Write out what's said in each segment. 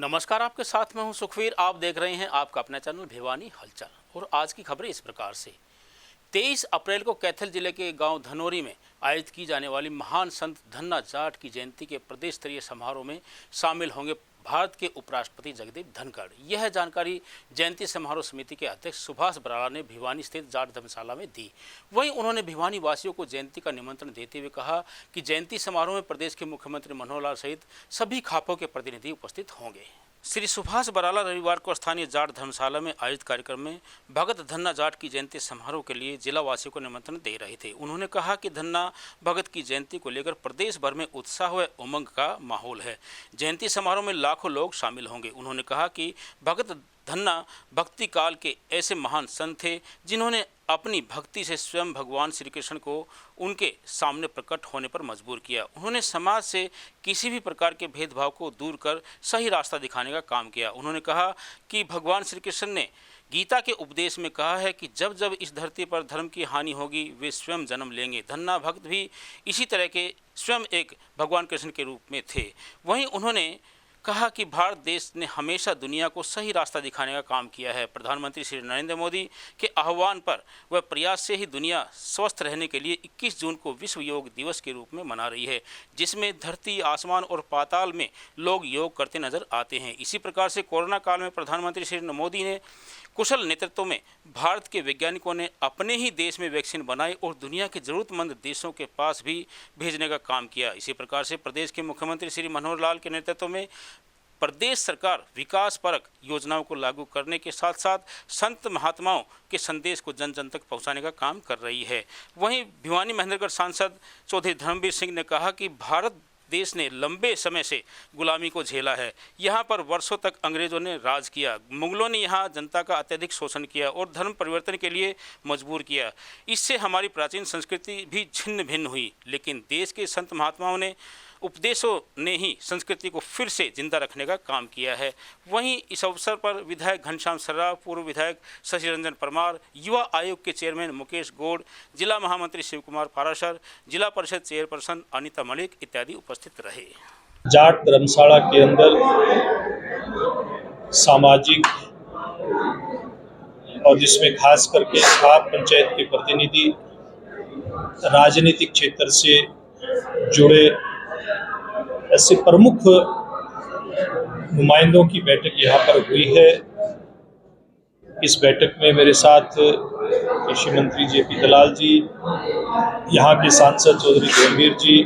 नमस्कार, आपके साथ मैं हूं सुखवीर। आप देख रहे हैं आपका अपना चैनल भिवानी हलचल। और आज की खबरें इस प्रकार से। 23 अप्रैल को कैथल जिले के गांव धनौरी में आयोजित की जाने वाली महान संत धन्ना जाट की जयंती के प्रदेश स्तरीय समारोह में शामिल होंगे भारत के उपराष्ट्रपति जगदीप धनखड़। यह जानकारी जयंती समारोह समिति के अध्यक्ष सुभाष बराला ने भिवानी स्थित जाट धर्मशाला में दी। वहीं उन्होंने भिवानी वासियों को जयंती का निमंत्रण देते हुए कहा कि जयंती समारोह में प्रदेश के मुख्यमंत्री मनोहर लाल सहित सभी खापों के प्रतिनिधि उपस्थित होंगे। श्री सुभाष बराला रविवार को स्थानीय जाट धर्मशाला में आयोजित कार्यक्रम में भगत धन्ना जाट की जयंती समारोह के लिए जिला वासियों को निमंत्रण दे रहे थे। उन्होंने कहा कि धन्ना भगत की जयंती को लेकर प्रदेश भर में उत्साह व उमंग का माहौल है। जयंती समारोह में लाखों लोग शामिल होंगे। उन्होंने कहा कि भगत धन्ना भक्ति काल के ऐसे महान संत थे जिन्होंने अपनी भक्ति से स्वयं भगवान श्री कृष्ण को उनके सामने प्रकट होने पर मजबूर किया। उन्होंने समाज से किसी भी प्रकार के भेदभाव को दूर कर सही रास्ता दिखाने का काम किया। उन्होंने कहा कि भगवान श्री कृष्ण ने गीता के उपदेश में कहा है कि जब जब इस धरती पर धर्म की हानि होगी वे स्वयं जन्म लेंगे। धन्ना भक्त भी इसी तरह के स्वयं एक भगवान कृष्ण के रूप में थे। वहीं उन्होंने कहा कि भारत देश ने हमेशा दुनिया को सही रास्ता दिखाने का काम किया है। प्रधानमंत्री श्री नरेंद्र मोदी के आह्वान पर व प्रयास से ही दुनिया स्वस्थ रहने के लिए 21 जून को विश्व योग दिवस के रूप में मना रही है, जिसमें धरती, आसमान और पाताल में लोग योग करते नजर आते हैं। इसी प्रकार से कोरोना काल में प्रधानमंत्री श्री मोदी ने कुशल नेतृत्व में भारत के वैज्ञानिकों ने अपने ही देश में वैक्सीन बनाई और दुनिया के जरूरतमंद देशों के पास भी भेजने का काम किया। इसी प्रकार से प्रदेश के मुख्यमंत्री श्री मनोहर लाल के नेतृत्व में प्रदेश सरकार विकास परक योजनाओं को लागू करने के साथ साथ संत महात्माओं के संदेश को जन जन तक पहुंचाने का काम कर रही है। वहीं भिवानी महेंद्रगढ़ सांसद चौधरी धर्मवीर सिंह ने कहा कि भारत देश ने लंबे समय से गुलामी को झेला है। यहाँ पर वर्षों तक अंग्रेजों ने राज किया। मुगलों ने यहाँ जनता का अत्यधिक शोषण किया और धर्म परिवर्तन के लिए मजबूर किया। इससे हमारी प्राचीन संस्कृति भी छिन्न भिन्न हुई, लेकिन देश के संत महात्माओं ने उपदेशों ने ही संस्कृति को फिर से जिंदा रखने का काम किया है। वहीं इस अवसर पर विधायक घनश्याम सर्राफ, पूर्व विधायक शशि रंजन परमार, युवा आयोग के चेयरमैन मुकेश गौड़, जिला महामंत्री शिव कुमार पाराशर, जिला परिषद चेयरपर्सन अनीता मलिक इत्यादि उपस्थित रहे। जाट धर्मशाला के अंदर सामाजिक और जिसमें खास करके खाप पंचायत के प्रतिनिधि, राजनीतिक क्षेत्र से जुड़े ऐसे प्रमुख नुमाइंदों की बैठक यहाँ पर हुई है। इस बैठक में मेरे साथ कृषि मंत्री जेपी दलाल जी, यहाँ के सांसद चौधरी धर्मवीर जी,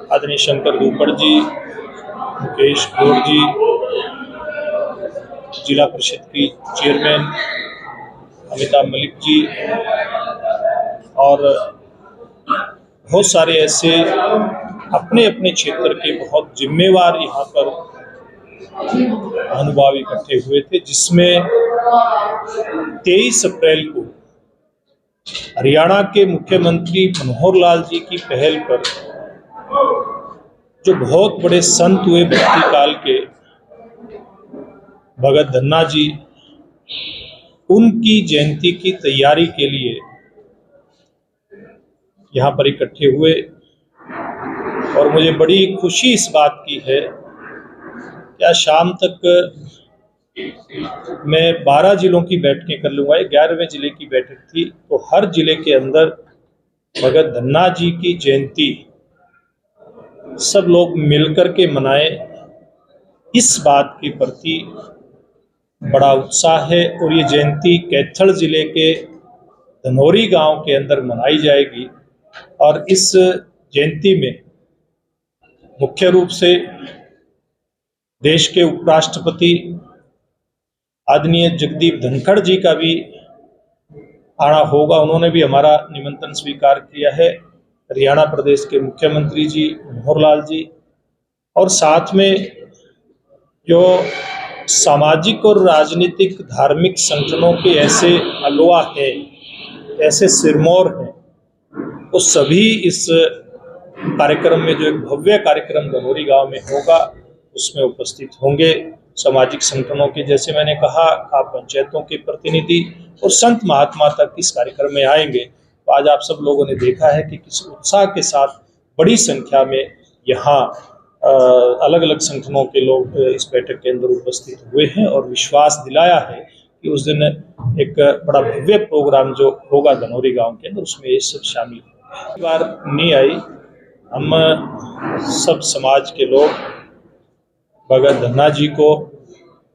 आदरणीय शंकर दूपड़ जी, मुकेश गौड़ जी, जिला परिषद की चेयरमैन अनीता मलिक जी और बहुत सारे ऐसे अपने अपने क्षेत्र के बहुत जिम्मेवार यहाँ पर अनुभव इकट्ठे हुए थे, जिसमें 23 अप्रैल को हरियाणा के मुख्यमंत्री मनोहर लाल जी की पहल पर जो बहुत बड़े संत हुए भक्ति काल के भगत धन्ना जी, उनकी जयंती की तैयारी के लिए यहाँ पर इकट्ठे हुए। और मुझे बड़ी खुशी इस बात की है कि आज शाम तक मैं 12 जिलों की बैठकें कर लूँगा। 11वें जिले की बैठक थी, तो हर जिले के अंदर भगत धन्ना जी की जयंती सब लोग मिलकर के मनाएं, इस बात के प्रति बड़ा उत्साह है। और ये जयंती कैथल जिले के धनौरी गांव के अंदर मनाई जाएगी। और इस जयंती में मुख्य रूप से देश के उपराष्ट्रपति आदरणीय जगदीप धनखड़ जी का भी आना होगा। उन्होंने भी हमारा निमंत्रण स्वीकार किया है। हरियाणा प्रदेश के मुख्यमंत्री जी मनोहर लाल जी, और साथ में जो सामाजिक और राजनीतिक धार्मिक संगठनों के ऐसे अगुवा हैं, ऐसे सिरमौर हैं, वो सभी इस कार्यक्रम में जो एक भव्य कार्यक्रम धनौरी गांव में होगा उसमें उपस्थित होंगे। सामाजिक संगठनों के, जैसे मैंने कहा, खाप पंचायतों के प्रतिनिधि और संत महात्मा तक इस कार्यक्रम में आएंगे। तो आज आप सब लोगों ने देखा है कि किस उत्साह के साथ बड़ी संख्या में यहाँ अलग अलग संगठनों के लोग इस बैठक के अंदर उपस्थित हुए हैं और विश्वास दिलाया है कि उस दिन एक बड़ा भव्य प्रोग्राम जो होगा धनौरी गांव के अंदर उसमें ये सब शामिल होंगे। इस बार नहीं आई, हम सब समाज के लोग भगत धन्ना जी को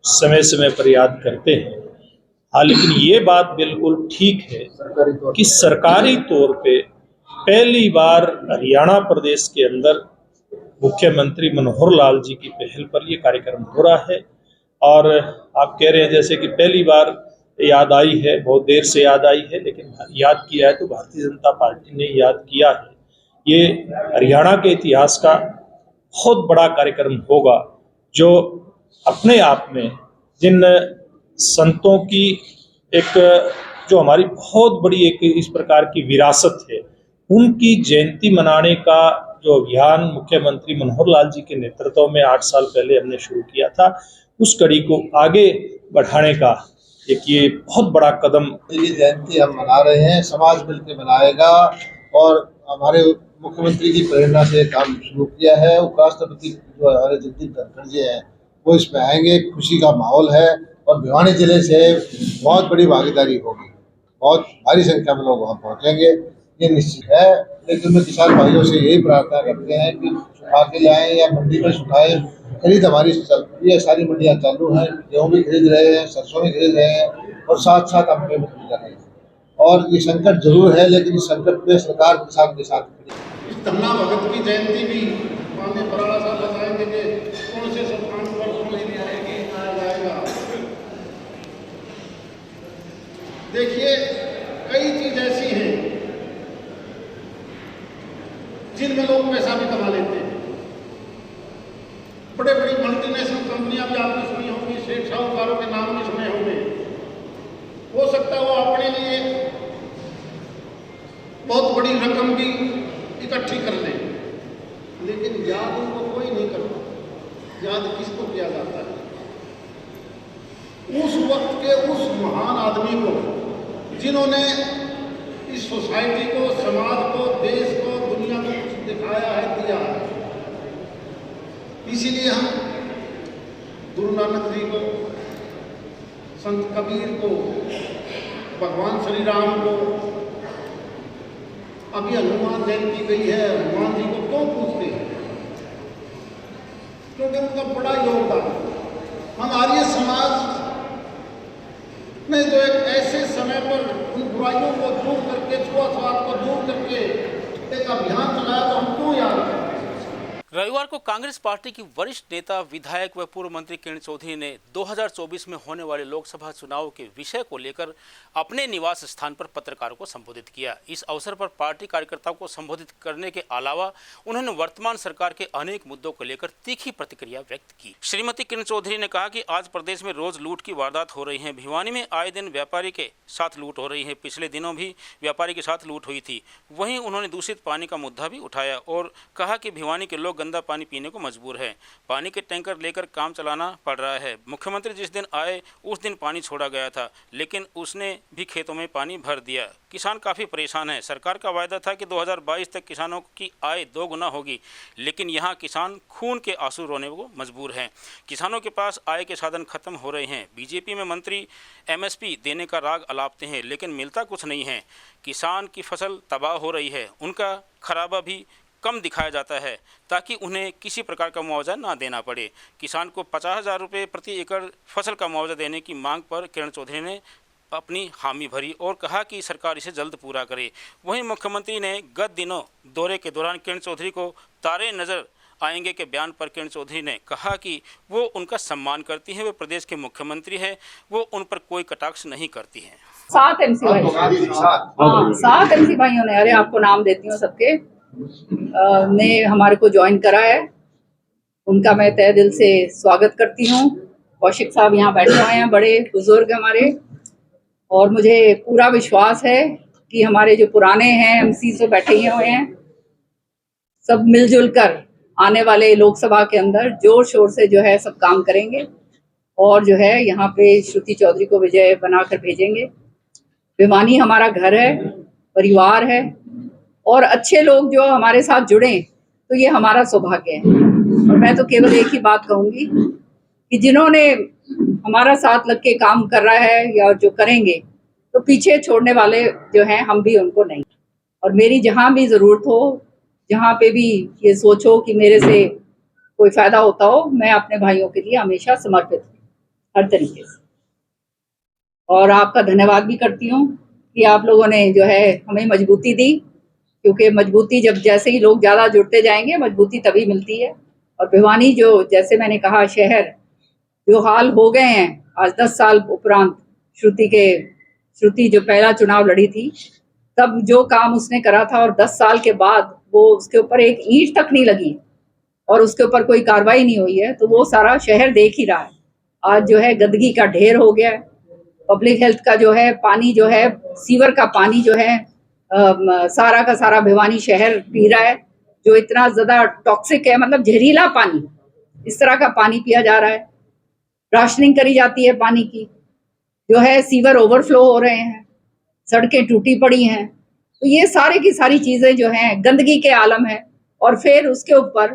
समय समय पर याद करते हैं। हाँ, लेकिन ये बात बिल्कुल ठीक है कि सरकारी तौर पे पहली बार हरियाणा प्रदेश के अंदर मुख्यमंत्री मनोहर लाल जी की पहल पर ये कार्यक्रम हो रहा है। और आप कह रहे हैं जैसे कि पहली बार याद आई है, बहुत देर से याद आई है, लेकिन याद किया है तो भारतीय जनता पार्टी ने याद किया है। ये हरियाणा के इतिहास का बहुत बड़ा कार्यक्रम होगा जो अपने आप में जिन संतों की एक जो हमारी बहुत बड़ी एक इस प्रकार की विरासत है, उनकी जयंती मनाने का जो अभियान मुख्यमंत्री मनोहर लाल जी के नेतृत्व में 8 साल पहले हमने शुरू किया था, उस कड़ी को आगे बढ़ाने का एक ये बहुत बड़ा कदम। ये जयंती हम मना रहे हैं, समाज मिलकर मनाएगा और हमारे मुख्यमंत्री की प्रेरणा से काम शुरू किया है। उपराष्ट्रपति जो हमारे जगदीप धनखड़ जी हैं वो इसमें आएंगे, खुशी का माहौल है और भिवानी जिले से बहुत बड़ी भागीदारी होगी, बहुत भारी संख्या में लोग वहाँ पहुँचेंगे, ये निश्चित है। लेकिन मैं किसान भाइयों से यही प्रार्थना करते हैं कि सुखा के लाएं या मंडी में सुखाएं। खरीद हमारी चल रही है, सारी मंडियाँ चालू हैं, गेहूँ भी खरीद रहे हैं, सरसों भी खरीद रहे हैं और साथ साथ हम पेमेंट भी कर रहे हैं। और ये संकट जरूर है, लेकिन इस संकट में सरकार किसान के साथ खड़ी है। इस धन्ना भगत की जयंती भी माननीय बराड़ा साहब बताएंगे कि कौन से स्थान पर कौन सी आएगी जाएगा। देखिए, कई चीज ऐसी हैं जिनमें लोग पैसा भी कमा लेते हैं। बड़े बड़ी मल्टीनेशनल कंपनियां भी आपने सुनी होंगी, सेठ साहूकारों के नाम भी सुने होंगे। हो सकता है वो अपने लिए बहुत बड़ी रकम भी इकट्ठी कर लें, लेकिन याद उनको कोई नहीं करता। याद किसको किया जाता है? उस वक्त के उस महान आदमी को जिन्होंने इस सोसाइटी को, समाज को, देश को, दुनिया को कुछ दिखाया है, दिया है। इसीलिए हम गुरु नानक जी को, संत कबीर को, भगवान श्री राम को, अभी हनुमान जयंती गई है, हनुमान जी को क्यों पूछते हैं? क्योंकि उनका बड़ा योगदान हमारे समाज में जो एक ऐसे समय पर उन बुराइयों को दूर करके, छुआछूत को दूर करके एक अभियान चलाया, तो हम क्यों याद करें? रविवार को कांग्रेस पार्टी की वरिष्ठ नेता, विधायक व पूर्व मंत्री किरण चौधरी ने 2024 में होने वाले लोकसभा चुनाव के विषय को लेकर अपने निवास स्थान पर पत्रकारों को संबोधित किया। इस अवसर पर पार्टी कार्यकर्ताओं को संबोधित करने के अलावा उन्होंने वर्तमान सरकार के अनेक मुद्दों को लेकर तीखी प्रतिक्रिया व्यक्त की। श्रीमती किरण चौधरी ने कहा कि आज प्रदेश में रोज लूट की वारदात हो रही है। भिवानी में आए दिन व्यापारी के साथ लूट हो रही है। पिछले दिनों भी व्यापारी के साथ लूट हुई थी। वहीं उन्होंने दूषित पानी का मुद्दा भी उठाया और कहा कि भिवानी के लोग गंदा पानी पीने को मजबूर है। पानी के टैंकर लेकर काम चलाना पड़ रहा है। मुख्यमंत्री जिस दिन आए उस दिन पानी छोड़ा गया था, लेकिन उसने भी खेतों में पानी भर दिया। किसान काफ़ी परेशान है। सरकार का वायदा था कि 2022 तक किसानों की आय 2 गुना होगी, लेकिन यहाँ किसान खून के आंसू रोने को मजबूर हैं। किसानों के पास आय के साधन खत्म हो रहे हैं। बीजेपी में मंत्री MSP देने का राग अलापते हैं, लेकिन मिलता कुछ नहीं है। किसान की फसल तबाह हो रही है। उनका खराबा भी कम दिखाया जाता है ताकि उन्हें किसी प्रकार का मुआवजा ना देना पड़े। किसान को 50,000 रुपये प्रति एकड़ फसल का मुआवजा देने की मांग पर किरण चौधरी ने अपनी हामी भरी और कहा कि सरकार इसे जल्द पूरा करे। वहीं मुख्यमंत्री ने गत दिनों दौरे के दौरान किरण चौधरी को तारे नजर आएंगे के बयान पर किरण चौधरी ने कहा कि वो उनका सम्मान करती हैं, वे प्रदेश के मुख्यमंत्री हैं, वो उन पर कोई कटाक्ष नहीं करती हैं। 7 MC भाई, हाँ 7 MC भाइयों ने, अरे आपको नाम देती हूँ सबके, ने हमारे को ज्वाइन करा है। उनका मैं तहे दिल से स्वागत करती हूँ। कौशिक साहब यहाँ बैठे हुए हैं, बड़े बुजुर्ग हमारे, और मुझे पूरा विश्वास है कि हमारे जो पुराने हैं MC जो बैठे हुए हैं, सब मिलजुल कर आने वाले लोकसभा के अंदर जोर शोर से जो है सब काम करेंगे और जो है यहाँ पे श्रुति चौधरी को विजय बनाकर भेजेंगे। भिवानी हमारा घर है, परिवार है, और अच्छे लोग जो हमारे साथ जुड़े तो ये हमारा सौभाग्य है। और मैं तो केवल एक ही बात कहूंगी कि जिन्होंने हमारा साथ लग के काम कर रहा है या जो करेंगे, तो पीछे छोड़ने वाले जो हैं हम भी उनको नहीं। और मेरी जहां भी ज़रूरत हो, जहां पे भी ये सोचो कि मेरे से कोई फायदा होता हो, मैं अपने भाइयों के लिए हमेशा समर्पित हूँ हर तरीके से। और आपका धन्यवाद भी करती हूँ कि आप लोगों ने जो है हमें मजबूती दी, क्योंकि मजबूती जब जैसे ही लोग ज़्यादा जुड़ते जाएंगे मजबूती तभी मिलती है। और भिवानी जो जैसे मैंने कहा शहर जो हाल हो गए हैं आज 10 साल उपरांत, श्रुति जो पहला चुनाव लड़ी थी तब जो काम उसने करा था, और 10 साल के बाद वो उसके ऊपर एक ईंट तक नहीं लगी और उसके ऊपर कोई कार्रवाई नहीं हुई है, तो वो सारा शहर देख ही रहा है। आज जो है गंदगी का ढेर हो गया है, पब्लिक हेल्थ का जो है पानी जो है, सीवर का पानी जो है सारा का सारा भिवानी शहर पी रहा है, जो इतना ज्यादा टॉक्सिक है, मतलब जहरीला पानी, इस तरह का पानी पिया जा रहा है। राशनिंग करी जाती है पानी की, जो है सीवर ओवरफ्लो हो रहे हैं, सड़कें टूटी पड़ी हैं। तो ये सारे की सारी चीजें जो हैं गंदगी के आलम है। और फिर उसके ऊपर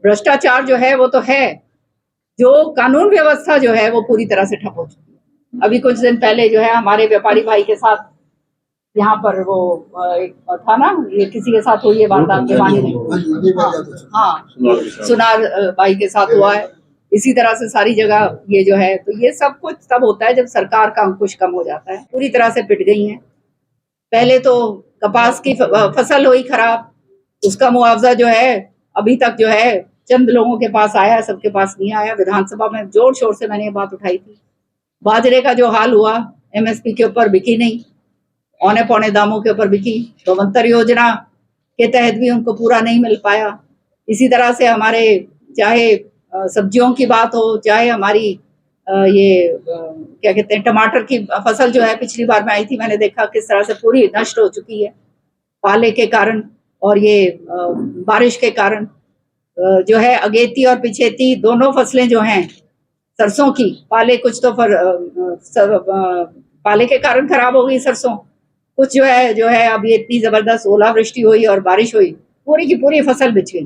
भ्रष्टाचार जो है वो तो है, जो कानून व्यवस्था जो है वो पूरी तरह से ठप हो चुकी है। अभी कुछ दिन पहले जो है हमारे व्यापारी भाई के साथ यहाँ पर वो एक था ना, ये किसी के साथ हुई है वारदात भिवानी में, हाँ सुनार भाई के साथ हुआ है। इसी तरह से सारी जगह ये जो है, तो ये सब कुछ तब होता है जब सरकार का अंकुश कम हो जाता है। पूरी तरह से पिट गई हैं। पहले तो कपास की फसल हुई खराब, उसका मुआवजा जो है अभी तक जो है चंद लोगों के पास आया, सबके पास नहीं आया। विधानसभा में जोर शोर से मैंने ये बात उठाई थी। बाजरे का जो हाल हुआ, MSP के ऊपर बिकी नहीं, औने पौने दामों के ऊपर बिकी। गवंतर योजना के तहत भी उनको पूरा नहीं मिल पाया। इसी तरह से हमारे चाहे सब्जियों की बात हो, चाहे हमारी ये क्या कहते हैं टमाटर की फसल जो है, पिछली बार मैं आई थी मैंने देखा किस तरह से पूरी नष्ट हो चुकी है पाले के कारण और ये बारिश के कारण। जो है अगेती और पिछेती दोनों फसलें जो हैं सरसों की, पाले कुछ तो पाले के कारण खराब हो गई सरसों, कुछ जो है अभी इतनी जबरदस्त ओलावृष्टि हुई और बारिश हुई, पूरी की पूरी फसल बिछ गई,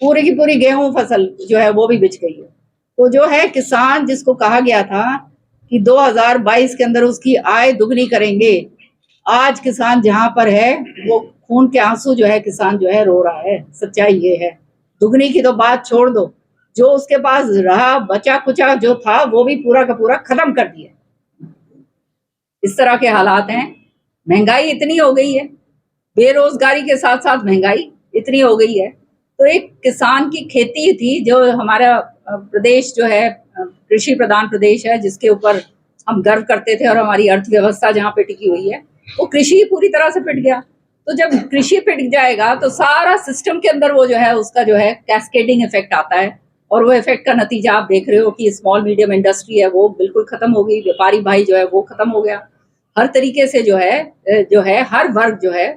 पूरी की पूरी गेहूं फसल जो है वो भी बिछ गई है। तो जो है किसान जिसको कहा गया था कि 2022 के अंदर उसकी आय दुगनी करेंगे, आज किसान जहां पर है वो खून के आंसू जो है किसान जो है रो रहा है। सच्चाई ये है। दुगनी की तो बात छोड़ दो, जो उसके पास रहा बचा कुचा जो था वो भी पूरा का पूरा खत्म कर दिया। इस तरह के हालात हैं। महंगाई इतनी हो गई है, बेरोजगारी के साथ साथ महंगाई इतनी हो गई है। तो एक किसान की खेती थी, जो हमारा प्रदेश जो है कृषि प्रधान प्रदेश है, जिसके ऊपर हम गर्व करते थे और हमारी अर्थव्यवस्था जहाँ पे टिकी हुई है, वो कृषि पूरी तरह से पिट गया। तो जब कृषि पिट जाएगा तो सारा सिस्टम के अंदर वो जो है उसका जो है कैस्केडिंग इफेक्ट आता है। और वो इफेक्ट का नतीजा आप देख रहे हो कि स्मॉल मीडियम इंडस्ट्री है वो बिल्कुल खत्म हो गई, व्यापारी भाई जो है वो खत्म हो गया। हर तरीके से जो है हर वर्ग जो है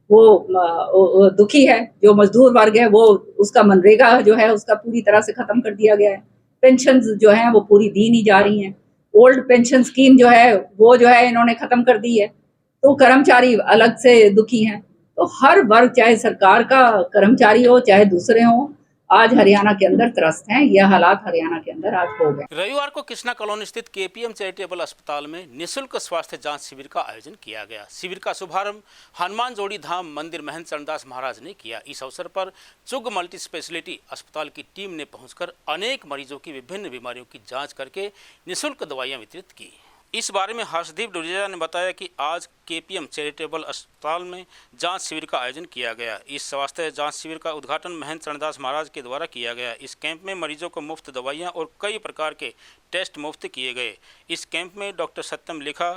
वो दुखी है। जो मजदूर वर्ग है वो उसका मनरेगा जो है उसका पूरी तरह से खत्म कर दिया गया है। पेंशन जो है वो पूरी दी नहीं जा रही हैं। ओल्ड पेंशन स्कीम जो है वो जो है इन्होंने खत्म कर दी है। तो कर्मचारी अलग से दुखी हैं। तो हर वर्ग, चाहे सरकार का कर्मचारी हो चाहे दूसरे हो, आज हरियाणा के अंदर त्रस्त हैं। यह हालात हरियाणा के अंदर आज हो गए। रविवार को कृष्णा कॉलोनी स्थित KPM चैरिटेबल अस्पताल में निःशुल्क स्वास्थ्य जांच शिविर का आयोजन किया गया। शिविर का शुभारंभ हनुमान जोड़ी धाम मंदिर महंत चरणदास महाराज ने किया। इस अवसर पर चुग मल्टी स्पेशलिटी अस्पताल की टीम ने पहुंचकर अनेक मरीजों की विभिन्न बीमारियों की जाँच करके निःशुल्क दवाइयाँ वितरित की। इस बारे में हर्षदीप डुलेजा ने बताया कि आज KPM चैरिटेबल अस्पताल में जांच शिविर का आयोजन किया गया। इस स्वास्थ्य जांच शिविर का उद्घाटन महंत चरणदास महाराज के द्वारा किया गया। इस कैंप में मरीजों को मुफ्त दवाइयां और कई प्रकार के टेस्ट मुफ्त किए गए। इस कैंप में डॉक्टर सत्यम लिखा,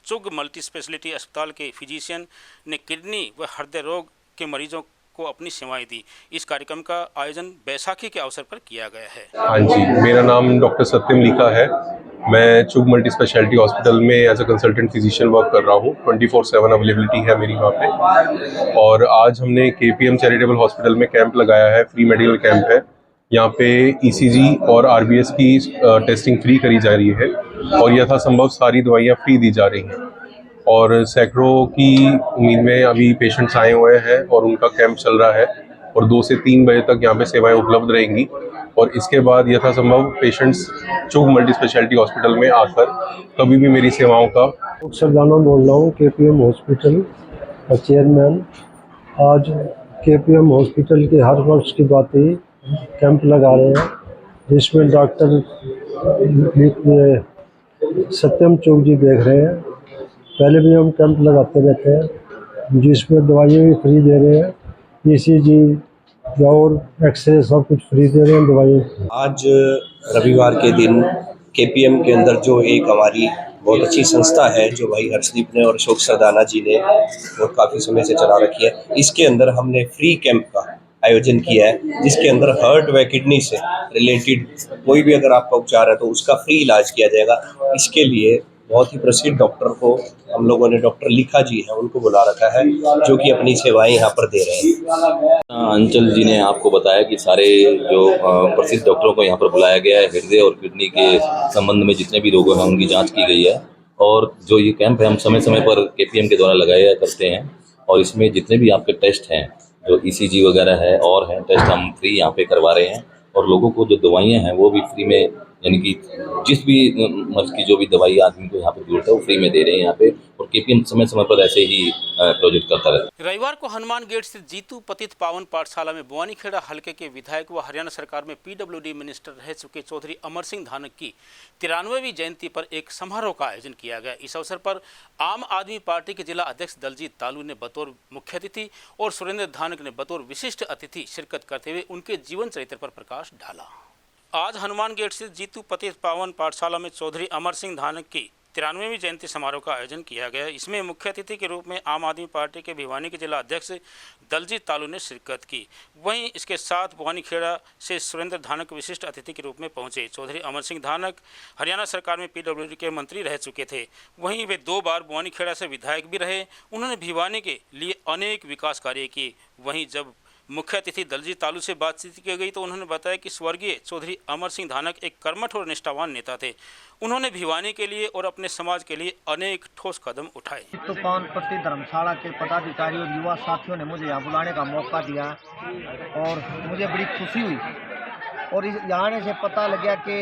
चुग मल्टी स्पेशलिटी अस्पताल के फिजिशियन ने किडनी व हृदय रोग के मरीजों को अपनी सेवाएं दी। इस कार्यक्रम का आयोजन बैसाखी के अवसर पर किया गया है। हाँ जी, मेरा नाम डॉक्टर सत्यम लिखा है। मैं चुग मल्टी स्पेशलिटी हॉस्पिटल में as a consultant physician work कर रहा हूँ। 24/7 अवेलेबिलिटी है मेरी वहाँ पे। और आज हमने KPM चैरिटेबल हॉस्पिटल में कैंप लगाया है, फ्री मेडिकल कैंप है। यहाँ पे ECG और RBS की टेस्टिंग फ्री करी जा रही है और यथासंभव सारी दवाइयाँ फ्री दी जा रही हैं। और सैकड़ों की उम्मीद में अभी पेशेंट्स आए हुए हैं और उनका कैंप चल रहा है। और 2 से 3 बजे तक यहाँ पे सेवाएं उपलब्ध रहेंगी। और इसके बाद यथासंभव पेशेंट्स चुग मल्टी स्पेशलिटी हॉस्पिटल में आकर कभी भी मेरी सेवाओं का। सरदाना बोल रहा हूँ, केपीएम हॉस्पिटल का चेयरमैन। आज केपीएम हॉस्पिटल के हर वर्ष की बात ही कैंप लगा रहे हैं, जिसमें डॉक्टर सत्यम चौक जी देख रहे हैं। पहले भी हम कैंप लगाते रहते हैं, जिसमें दवाइयाँ भी फ्री दे रहे हैं, ईसीजी और एक्सरे सब कुछ फ्री दे रहे हैं दवाइयाँ। आज रविवार के दिन केपीएम के अंदर जो एक हमारी बहुत अच्छी संस्था है, जो भाई हर्षदीप ने और अशोक सरदाना जी ने और काफ़ी समय से चला रखी है, इसके अंदर हमने फ्री कैंप का आयोजन किया है, जिसके अंदर हार्ट व किडनी से रिलेटेड कोई भी अगर आपका उपचार है तो उसका फ्री इलाज किया जाएगा। इसके लिए बहुत ही प्रसिद्ध डॉक्टर को हम लोगों ने, डॉक्टर लिखा जी है, उनको बुला रखा है, जो कि अपनी सेवाएं यहाँ पर दे रहे हैं। अंचल जी ने आपको बताया कि सारे जो प्रसिद्ध डॉक्टरों को यहाँ पर बुलाया गया है, हृदय और किडनी के संबंध में जितने भी रोग हैं उनकी जांच की गई है। और जो ये कैंप है हम समय समय पर केपीएम के द्वारा लगाया करते हैं, और इसमें जितने भी आपके टेस्ट हैं, जो ईसीजी वगैरह है और हैं टेस्ट, हम फ्री यहाँ पे करवा रहे हैं। और लोगों को जो दवाइयाँ हैं वो भी फ्री में, यानी कि जिस भी मर्ज की जो भी दवाई आदमी को यहाँ पर जरूरत है वो फ्री में दे रहे हैं यहाँ पे। और केपीएम समय समय पर ऐसे ही प्रोजेक्ट करता रहता है। रविवार को हनुमान गेट स्थित जीतू पतित पावन पाठशाला में बवानीखेड़ा हलके के विधायक व हरियाणा सरकार में पीडब्ल्यूडी मिनिस्टर रह चुके चौधरी अमर सिंह धानक की 93वीं जयंती पर एक समारोह का आयोजन किया गया। इस अवसर पर आम आदमी पार्टी के जिला अध्यक्ष दलजीत तालू ने बतौर मुख्य अतिथि और सुरेंद्र धानक ने बतौर विशिष्ट अतिथि शिरकत करते हुए उनके जीवन चरित्र पर प्रकाश डाला। आज हनुमान गेट स्थित जीतू पतित पावन पाठशाला में चौधरी अमर सिंह धानक की 93वीं जयंती समारोह का आयोजन किया गया। इसमें मुख्य अतिथि के रूप में आम आदमी पार्टी के भिवानी के जिला अध्यक्ष दलजीत तालू ने शिरकत की। वहीं इसके साथ बवानीखेड़ा से सुरेंद्र धानक विशिष्ट अतिथि के रूप में पहुंचे। चौधरी अमर सिंह धानक हरियाणा सरकार में पीडब्ल्यूडी के मंत्री रह चुके थे। वहीं वे 2 बार बवानीखेड़ा से विधायक भी रहे। उन्होंने भिवानी के लिए अनेक विकास कार्य किए। वहीं जब मुख्य अतिथि दलजीत तालू से बातचीत की गई तो उन्होंने बताया कि स्वर्गीय चौधरी अमर सिंह धानक एक कर्मठ और निष्ठावान नेता थे। उन्होंने भिवानी के लिए और अपने समाज के लिए अनेक ठोस कदम उठाए। तो पावन पट्टी धर्मशाला के पदाधिकारी और युवा साथियों ने मुझे यहाँ बुलाने का मौका दिया और मुझे बड़ी खुशी हुई। और यहाँ आने से पता लग गया कि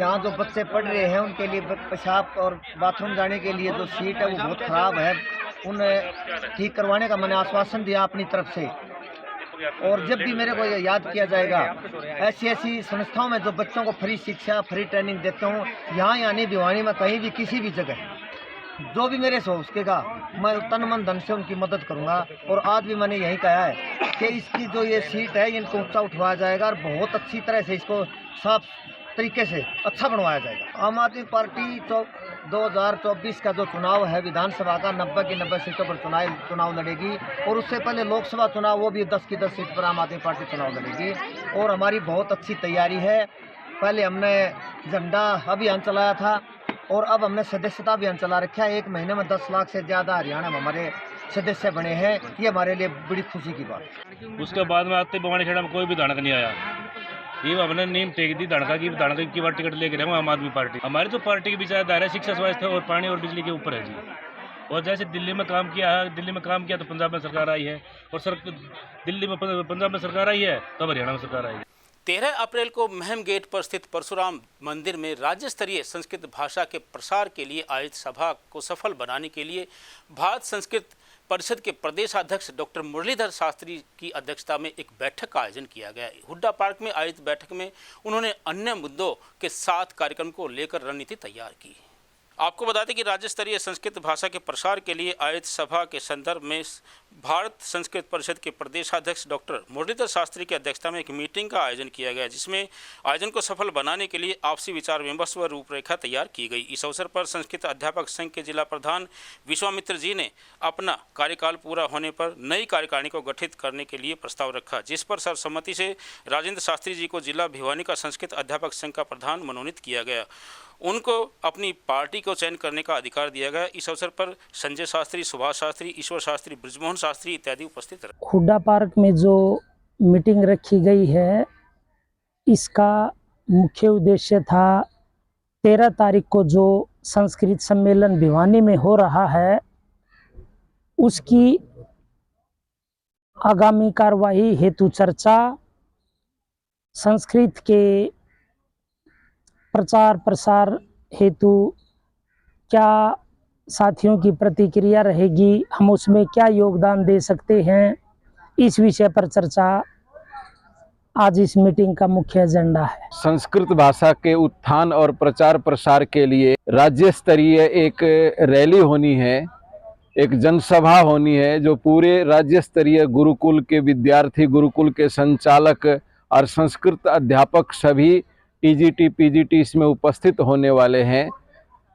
यहाँ जो बच्चे पढ़ रहे हैं उनके लिए पेशाब और बाथरूम जाने के लिए जो सीट है वो बहुत ख़राब है, उन्हें ठीक करवाने का मैंने आश्वासन दिया अपनी तरफ से। और जब भी मेरे को याद किया जाएगा, ऐसी ऐसी संस्थाओं में जो बच्चों को फ्री शिक्षा, फ्री ट्रेनिंग देते हूँ, यहाँ यानी भिवानी में कहीं भी किसी भी जगह जो भी मेरे से हो सकेगा मैं तन मन धन से उनकी मदद करूँगा। और आज भी मैंने यही कहा है कि इसकी जो ये सीट है इनको ऊँचा उठवाया जाएगा और बहुत अच्छी तरह से इसको साफ तरीके से अच्छा बनवाया जाएगा। आम आदमी पार्टी 2024 का जो चुनाव है विधानसभा का 90 की 90 सीटों पर चुनाव लड़ेगी। और उससे पहले लोकसभा चुनाव वो भी 10 की 10 सीट पर आम आदमी पार्टी चुनाव लड़ेगी। और हमारी बहुत अच्छी तैयारी है। पहले हमने झंडा अभियान चलाया था और अब हमने सदस्यता अभियान चला रखा है। 1 महीने में 10 लाख से ज़्यादा हरियाणा में हमारे सदस्य बने हैं। ये हमारे लिए बड़ी खुशी की बात है। उसके बाद में आते बवानीखेड़ा में कोई भी धानक नहीं आया। ये हमने नीम टेक दी धड़का की बार टिकट लेके रहे आम आदमी पार्टी। हमारी तो पार्टी की विचारधारा शिक्षा, स्वास्थ्य और पानी और बिजली के ऊपर है जी। और जैसे दिल्ली में काम किया है, तो पंजाब में सरकार आई है, और पंजाब में सरकार आई है तब हरियाणा में सरकार आई है। 13 अप्रैल को महम गेट पर स्थित परशुराम मंदिर में राज्य स्तरीय संस्कृत भाषा के प्रसार के लिए आयोजित सभा को सफल बनाने के लिए भारत संस्कृत परिषद के प्रदेशाध्यक्ष डॉक्टर मुरलीधर शास्त्री की अध्यक्षता में एक बैठक का आयोजन किया गया। हुड्डा पार्क में आयोजित बैठक में उन्होंने अन्य मुद्दों के साथ कार्यक्रम को लेकर रणनीति तैयार की। आपको बता दें कि राज्य स्तरीय संस्कृत भाषा के प्रसार के लिए आयोजित सभा के संदर्भ में भारत संस्कृत परिषद के प्रदेशाध्यक्ष डॉक्टर मुरलीधर शास्त्री की अध्यक्षता में एक मीटिंग का आयोजन किया गया, जिसमें आयोजन को सफल बनाने के लिए आपसी विचार विमर्श व रूपरेखा तैयार की गई। इस अवसर पर संस्कृत अध्यापक संघ के जिला प्रधान विश्वामित्र जी ने अपना कार्यकाल पूरा होने पर नई कार्यकारिणी को गठित करने के लिए प्रस्ताव रखा, जिस पर सर्वसम्मति से राजेंद्र शास्त्री जी को जिला भिवानी का संस्कृत अध्यापक संघ का प्रधान मनोनीत किया गया। उनको अपनी पार्टी को चयन करने का अधिकार दिया गया। इस अवसर पर संजय शास्त्री, सुभाष शास्त्री, ईश्वर शास्त्री, ब्रजमोहन शास्त्री इत्यादि उपस्थित रहे। हुड्डा पार्क में जो मीटिंग रखी गई है, इसका मुख्य उद्देश्य था 13 तारीख को जो संस्कृत सम्मेलन भिवानी में हो रहा है उसकी आगामी कार्रवाई हेतु चर्चा, संस्कृत के प्रचार प्रसार हेतु क्या साथियों की प्रतिक्रिया रहेगी, हम उसमें क्या योगदान दे सकते हैं, इस विषय पर चर्चा आज इस मीटिंग का मुख्य एजेंडा है। संस्कृत भाषा के उत्थान और प्रचार प्रसार के लिए राज्य स्तरीय एक रैली होनी है, एक जनसभा होनी है, जो पूरे राज्य स्तरीय गुरुकुल के विद्यार्थी, गुरुकुल के संचालक और संस्कृत अध्यापक सभी टीजीटी पीजीटी इसमें उपस्थित होने वाले हैं।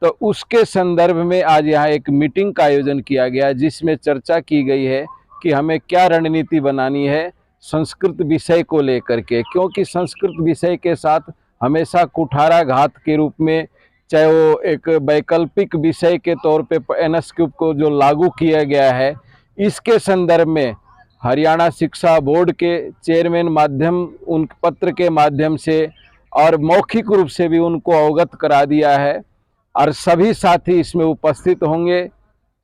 तो उसके संदर्भ में आज यहाँ एक मीटिंग का आयोजन किया गया, जिसमें चर्चा की गई है कि हमें क्या रणनीति बनानी है संस्कृत विषय को लेकर के, क्योंकि संस्कृत विषय के साथ हमेशा कुठाराघात के रूप में, चाहे वो एक वैकल्पिक विषय के तौर पे NSQ को जो लागू किया गया है, इसके संदर्भ में हरियाणा शिक्षा बोर्ड के चेयरमैन माध्यम उन पत्र के माध्यम से और मौखिक रूप से भी उनको अवगत करा दिया है और सभी साथी इसमें उपस्थित होंगे।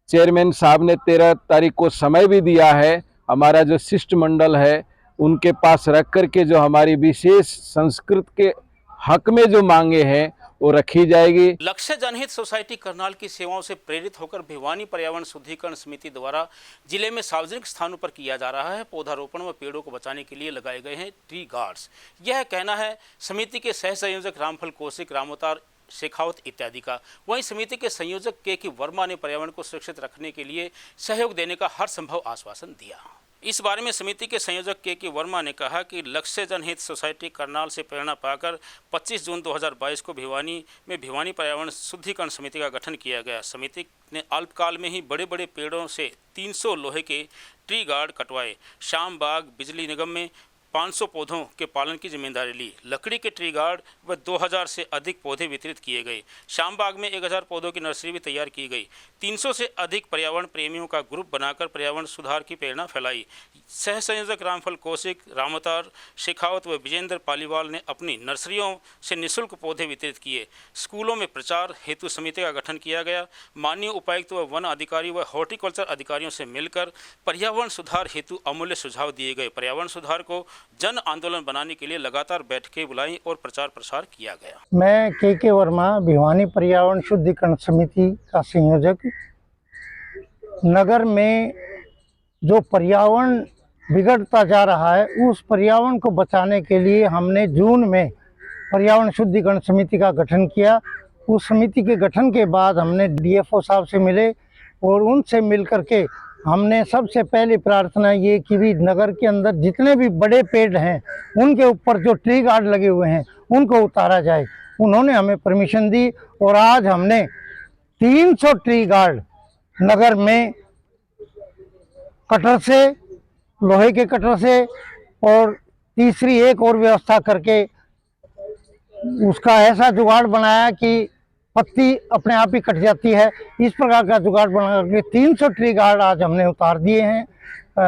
चेयरमैन साहब ने 13 तारीख को समय भी दिया है, हमारा जो शिष्टमंडल है उनके पास रख कर के जो हमारी विशेष संस्कृत के हक में जो मांगे हैं वो रखी जाएगी। लक्ष्य जनहित सोसाइटी करनाल की सेवाओं से प्रेरित होकर भिवानी पर्यावरण शुद्धिकरण समिति द्वारा जिले में सार्वजनिक स्थानों पर किया जा रहा है पौधारोपण व पेड़ों को बचाने के लिए लगाए गए हैं ट्री गार्ड्स। यह कहना है समिति के सह संयोजक रामफल कौशिक, रामोतार शेखावत इत्यादि का। वहीं समिति के संयोजक के वर्मा ने पर्यावरण को सुरक्षित रखने के लिए सहयोग देने का हर संभव आश्वासन दिया। इस बारे में समिति के संयोजक के वर्मा ने कहा कि लक्ष्य जनहित सोसाइटी करनाल से प्रेरणा पाकर 25 जून 2022 को भिवानी में भिवानी पर्यावरण शुद्धिकरण समिति का गठन किया गया। समिति ने अल्पकाल में ही बड़े बड़े पेड़ों से 300 लोहे के ट्री गार्ड कटवाए। श्याम बाग बिजली निगम में 500 पौधों के पालन की जिम्मेदारी ली। लकड़ी के ट्री गार्ड व 2000 से अधिक पौधे वितरित किए गए। श्याम बाग में 1000 पौधों की नर्सरी भी तैयार की गई। 300 से अधिक पर्यावरण प्रेमियों का ग्रुप बनाकर पर्यावरण सुधार की प्रेरणा फैलाई। सह संयोजक रामफल कौशिक, रामोतार शेखावत व विजेंद्र पालीवाल ने अपनी नर्सरियों से निःशुल्क पौधे वितरित किए। स्कूलों में प्रचार हेतु समिति का गठन किया गया। माननीय उपायुक्त व वन अधिकारी व हॉर्टिकल्चर अधिकारियों से मिलकर पर्यावरण सुधार हेतु अमूल्य सुझाव दिए गए। पर्यावरण सुधार को जन आंदोलन बनाने के लिए लगातार बैठकें बुलाई और प्रचार प्रसार किया गया। मैं के वर्मा, भिवानी पर्यावरण शुद्धिकरण समिति का संयोजक। नगर में जो पर्यावरण बिगड़ता जा रहा है, उस पर्यावरण को बचाने के लिए हमने जून में पर्यावरण शुद्धिकरण समिति का गठन किया। उस समिति के गठन के बाद हमने DFO साहब से मिले और उनसे मिल करके हमने सबसे पहली प्रार्थना ये कि भी नगर के अंदर जितने भी बड़े पेड़ हैं उनके ऊपर जो ट्री गार्ड लगे हुए हैं उनको उतारा जाए। उन्होंने हमें परमिशन दी और आज हमने 300 ट्री गार्ड नगर में कटर से, लोहे के कटर से और तीसरी एक और व्यवस्था करके उसका ऐसा जुगाड़ बनाया कि पत्ती अपने आप ही कट जाती है। इस प्रकार का जुगाड़ बना करके 300 ट्री गार्ड आज हमने उतार दिए हैं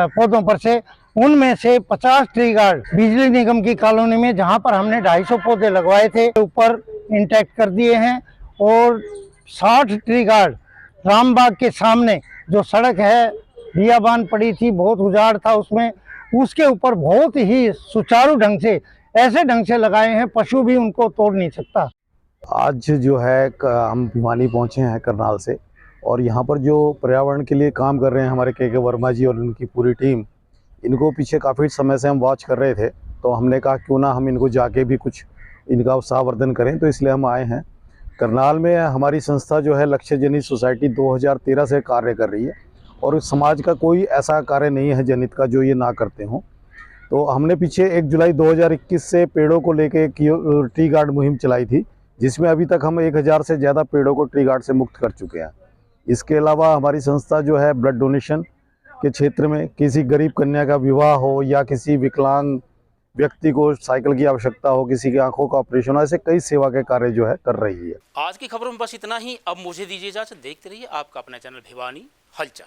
पौधों पर से। उनमें से 50 ट्री गार्ड बिजली निगम की कॉलोनी में, जहां पर हमने 250 पौधे लगवाए थे, ऊपर इंटैक्ट कर दिए हैं। और 60 ट्री गार्ड रामबाग के सामने जो सड़क है, बियाबान पड़ी थी, बहुत उजाड़ था उसमें, उसके ऊपर बहुत ही सुचारू ढंग से, ऐसे ढंग से लगाए हैं पशु भी उनको तोड़ नहीं सकता। आज जो है हम भिवानी पहुंचे हैं करनाल से, और यहाँ पर जो पर्यावरण के लिए काम कर रहे हैं हमारे के वर्मा जी और उनकी पूरी टीम, इनको पीछे काफ़ी समय से हम वॉच कर रहे थे, तो हमने कहा क्यों ना हम इनको जाके भी कुछ इनका उत्साहवर्धन करें, तो इसलिए हम आए हैं। करनाल में हमारी संस्था जो है लक्ष्य जनहित सोसाइटी 2013 से कार्य कर रही है और समाज का कोई ऐसा कार्य नहीं है जनहित का जो ये ना करते हों। तो हमने पीछे 1 जुलाई 2021 से पेड़ों को लेके ट्री गार्ड मुहिम चलाई थी, जिसमें अभी तक हम 1000 से ज़्यादा पेड़ों को ट्री गार्ड से मुक्त कर चुके हैं। इसके अलावा हमारी संस्था जो है ब्लड डोनेशन के क्षेत्र में किसी गरीब कन्या का विवाह हो या किसी विकलांग व्यक्ति को साइकिल की आवश्यकता हो, किसी की आंखों का ऑपरेशन हो, ऐसे कई सेवा के कार्य जो है कर रही है। आज की खबरों में बस इतना ही। अब मुझे दीजिए इजाजत। देखते रहिए आपका अपना चैनल भिवानी हलचल।